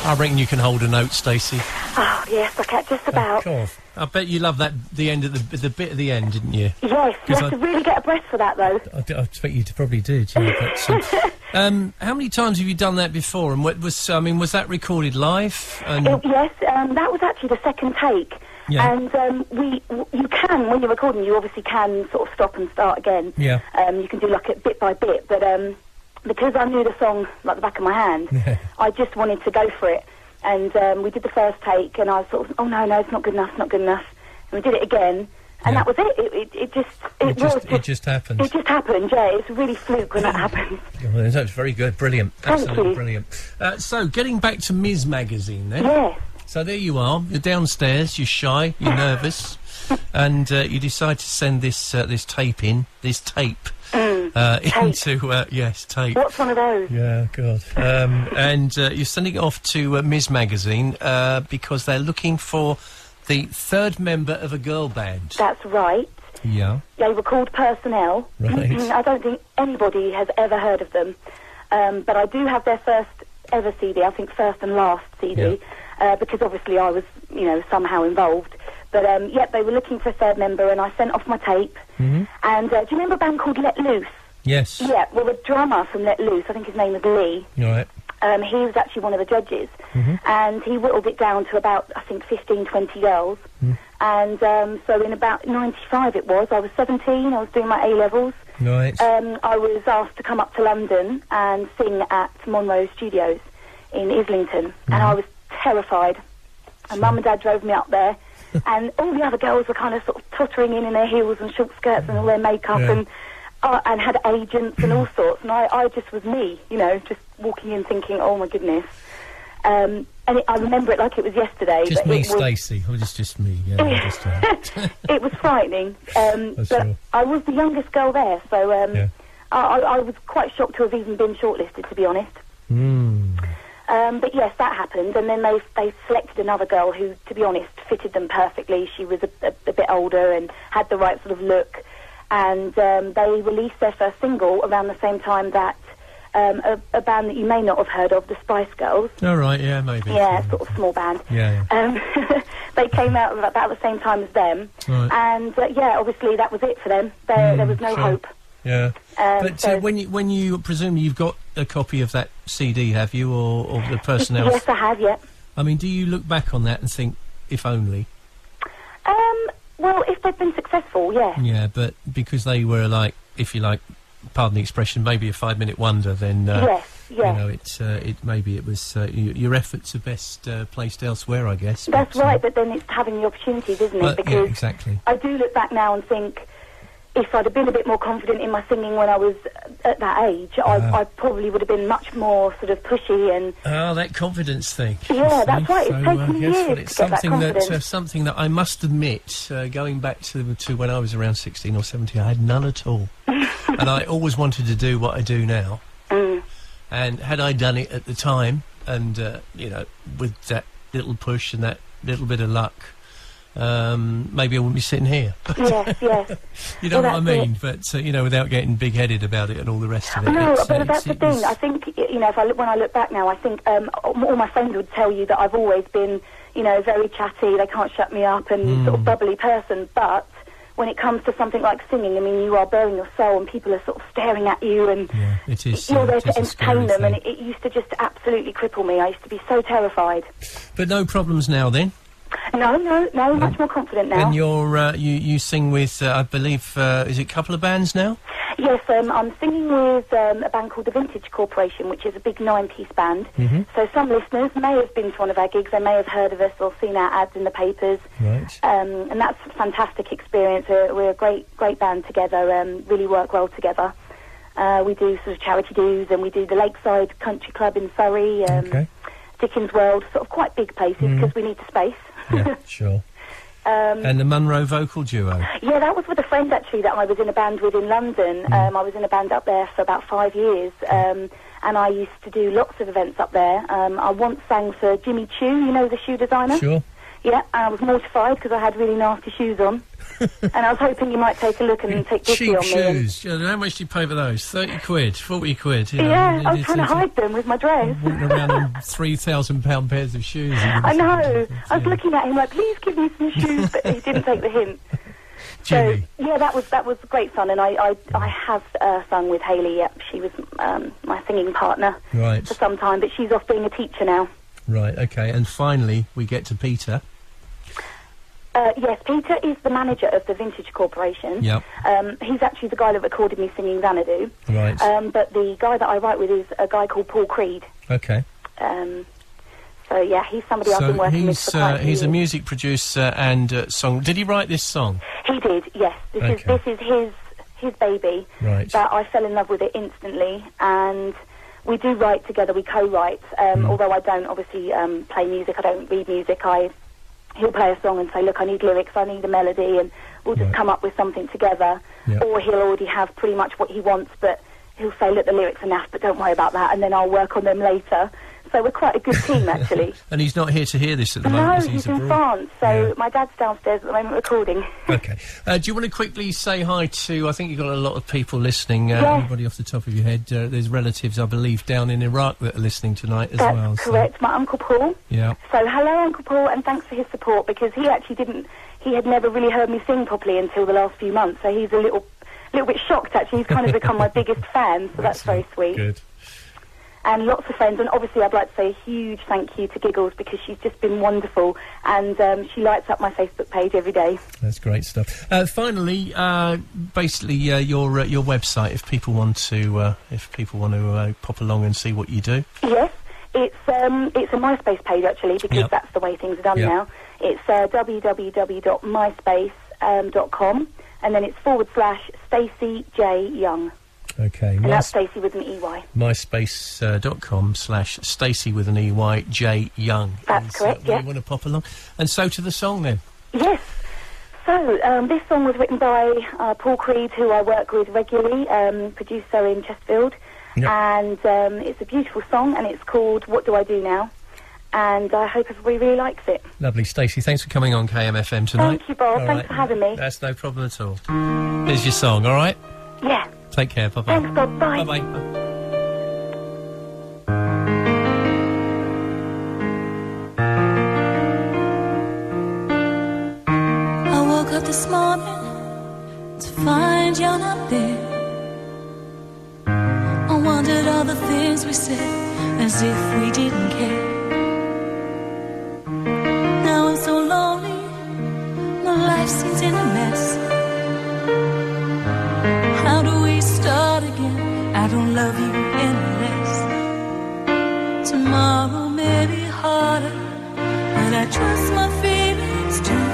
I reckon you can hold a note, Stacey. Oh, yes, I can, just about. I bet you love that, the end of the bit at the end, didn't you? Yes, you have to really get a breath for that, though. I expect you probably did, yeah. But, how many times have you done that before? And was that recorded live? Yes, that was actually the second take. Yeah. And you can, when you're recording, you obviously can sort of stop and start again. Yeah. You can do like it bit by bit, but because I knew the song like the back of my hand, I just wanted to go for it. And we did the first take, and I was sort of, oh no, it's not good enough, And we did it again, and that was it. It just happened. It just happened, yeah. It's really fluke when that happens. Oh, that's very good, brilliant. Thank you. Brilliant. So, getting back to Ms. Magazine then. Yes. So there you are, you're downstairs, you're shy, you're nervous, and you decide to send this tape into tape. What's one of those? Yeah, God. And you're sending it off to Ms. Magazine because they're looking for the third member of a girl band. That's right. Yeah. They were called Personnel. Right. I don't think anybody has ever heard of them, but I do have their first ever CD. I think first and last CD, because obviously I was, somehow involved. But they were looking for a third member, and I sent off my tape. Mm-hmm. And do you remember a band called Let Loose? Yes. Yeah, well, the drummer from Let Loose, I think his name was Lee. All right. He was actually one of the judges, and he whittled it down to about, I think, 15, 20 girls. And so in about 95 it was, I was 17, I was doing my A-levels. Right. I was asked to come up to London and sing at Monroe Studios in Islington, and I was terrified. And Mum and Dad drove me up there, and all the other girls were kind of sort of tottering in their heels and short skirts and all their makeup, and had agents and all sorts, and I just was me, just walking in thinking, oh my goodness. And I remember it like it was yesterday. Just me, Stacey. Oh, just me, yeah. It was frightening. But I was the youngest girl there, so I was quite shocked to have even been shortlisted, to be honest. But yes, that happened, and then they selected another girl who, to be honest, fitted them perfectly. She was a bit older and had the right sort of look. And they released their first single around the same time that a band that you may not have heard of, the Spice Girls. Oh, right, yeah, maybe. Yeah, sort of small band. Yeah. They came out about the same time as them. Right. And, obviously that was it for them. There was no hope. Yeah. But when you presume you've got a copy of that CD, have you, or the Personnel? Yes, I have, yeah. I mean, do you look back on that and think, if only? Well, if they'd been successful, yeah. Yeah, but because they were like, if you like, pardon the expression, maybe a 5-minute wonder, then maybe it was your efforts are best placed elsewhere, I guess. That's right, but then it's having the opportunities, isn't it? Because exactly. I do look back now and think, if I'd have been a bit more confident in my singing when I was at that age, I probably would have been much more sort of pushy and... Oh, that confidence thing. Yeah, that's right. It's taken years to get that confidence. Something that I must admit, going back to when I was around 16 or 17, I had none at all. And I always wanted to do what I do now. And had I done it at the time, and, with that little push and that little bit of luck... maybe I wouldn't be sitting here. Yes. You know what I mean? But, without getting big-headed about it and all the rest of it. No, but that's the thing. I think, when I look back now, I think all my friends would tell you that I've always been, very chatty, they can't shut me up, and sort of bubbly person. But when it comes to something like singing, I mean, you are bearing your soul, and people are sort of staring at you, and it is, you're there to entertain them, and it used to just absolutely cripple me. I used to be so terrified. But no problems now, then? No, much more confident now. And you sing with, I believe, is it a couple of bands now? Yes, I'm singing with a band called the Vintage Corporation, which is a big 9-piece band. So some listeners may have been to one of our gigs, they may have heard of us or seen our ads in the papers. Right. And that's a fantastic experience. We're a great band together, really work well together. We do sort of charity dues, and we do the Lakeside Country Club in Surrey, Dickens World, sort of quite big places because we need the space. Yeah, sure. And the Monroe vocal duo? Yeah, that was with a friend, actually, that I was in a band with in London. I was in a band up there for about 5 years, and I used to do lots of events up there. I once sang for Jimmy Choo, the shoe designer? Sure. Yeah, I was mortified because I had really nasty shoes on. And I was hoping you might take a look and take pity on me. Cheap shoes. How much do you pay for those? 30 quid, 40 quid. You know, yeah, I was trying to hide them with my dress. Walking around in £3,000 pairs of shoes. I know. I was looking at him like, please give me some shoes, but he didn't take the hint. Jimmy. So, yeah, that was great fun, and I have sung with Hayley. Yeah, she was my singing partner for some time, but she's off being a teacher now. Right, okay, and finally we get to Peter. Yes, Peter is the manager of the Vintage Corporation. Yep. He's actually the guy that recorded me singing Xanadu. Right. But the guy that I write with is a guy called Paul Creed. Okay. So, yeah, he's somebody I've been working with for quite a few years. He's a music producer and song. Did he write this song? He did, yes. This is his baby. Right. But I fell in love with it instantly, and we do write together, we co-write. Although I don't obviously play music, I don't read music, he'll play a song and say, look, I need lyrics, I need a melody, and we'll just come up with something together. Yep. Or he'll already have pretty much what he wants, but he'll say, look, the lyrics are naff, but don't worry about that, and then I'll work on them later. So we're quite a good team, actually. And he's not here to hear this at the moment? No, he's in France, so my dad's downstairs at the moment recording. Okay. Do you want to quickly say hi to, I think you've got a lot of people listening, anybody off the top of your head? There's relatives, I believe, down in Iraq that are listening tonight as well. That's correct, my Uncle Paul. Yeah. So hello, Uncle Paul, and thanks for his support, because he actually he had never really heard me sing properly until the last few months, so he's a little bit shocked, actually. He's kind of become my biggest fan, so that's very sweet. Good. And lots of friends, and obviously I'd like to say a huge thank you to Giggles, because she's just been wonderful, and she lights up my Facebook page every day. That's great stuff. Finally, basically your website, if people want to pop along and see what you do. Yes, it's a MySpace page actually, because that's the way things are done now. It's www.myspace.com, and then it's /Stacey J Young. Okay. And that's Stacey with an EY. myspace.com/Stacey with an EY, J Young. That's correct, yeah. You want to pop along. And so to the song then. Yes. So, this song was written by Paul Creed, who I work with regularly, producer in Chesterfield. Yep. And it's a beautiful song, and it's called What Do I Do Now? And I hope everybody really likes it. Lovely. Stacey, thanks for coming on KMFM tonight. Thank you, Bob. Thanks for having me. That's no problem at all. Here's your song, all right? Yeah. Take care. Bye-bye. Thanks, Bob. Bye. Bye-bye. I woke up this morning to find you're not there. I wondered all the things we said as if we didn't care. Now I'm so lonely, my life seems in a mess. How do we start again? I don't love you any less. Tomorrow may be harder, but I trust my feelings too.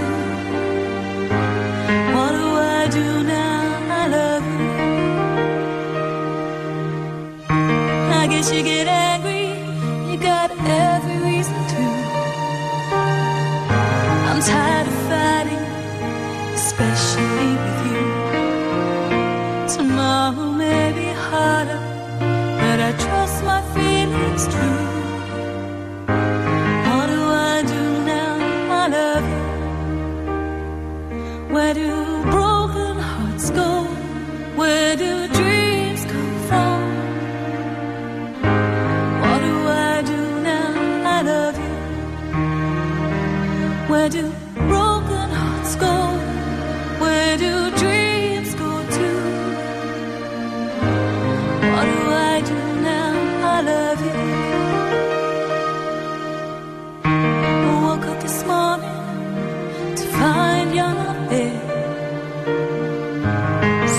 What do I do now? I love you. I guess you get angry, you got every reason to. I'm tired of fighting, especially with you. Tomorrow may be harder, but I trust my feelings true. What do I do now? I love you. Where do broken hearts go? Where do dreams come from? What do I do now? I love you. Where do broken hearts go? Where do dreams go to? What do I do now? I love you. I woke up this morning to find you're not there.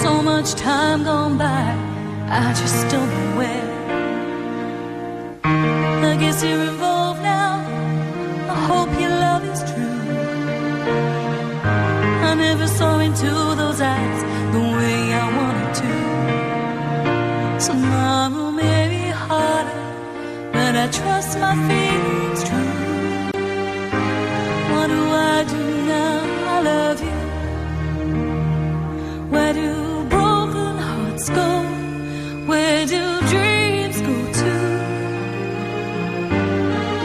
So much time gone by, I just don't know where. I guess you're involved now, I hope your love is true. I never saw into those eyes the way I wanted to. Tomorrow may be harder, but I trust my feelings true. What do I do now? I love you. Where do broken hearts go? Where do dreams go to?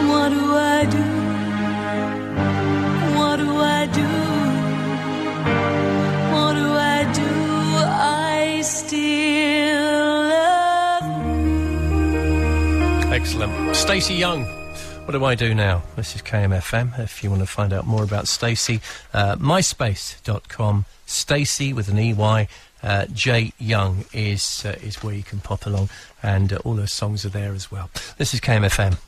What do I do? Stacey Young. What do I do now? This is KMFM. If you want to find out more about Stacey, myspace.com. Stacey with an EY. J Young is where you can pop along, and all those songs are there as well. This is KMFM.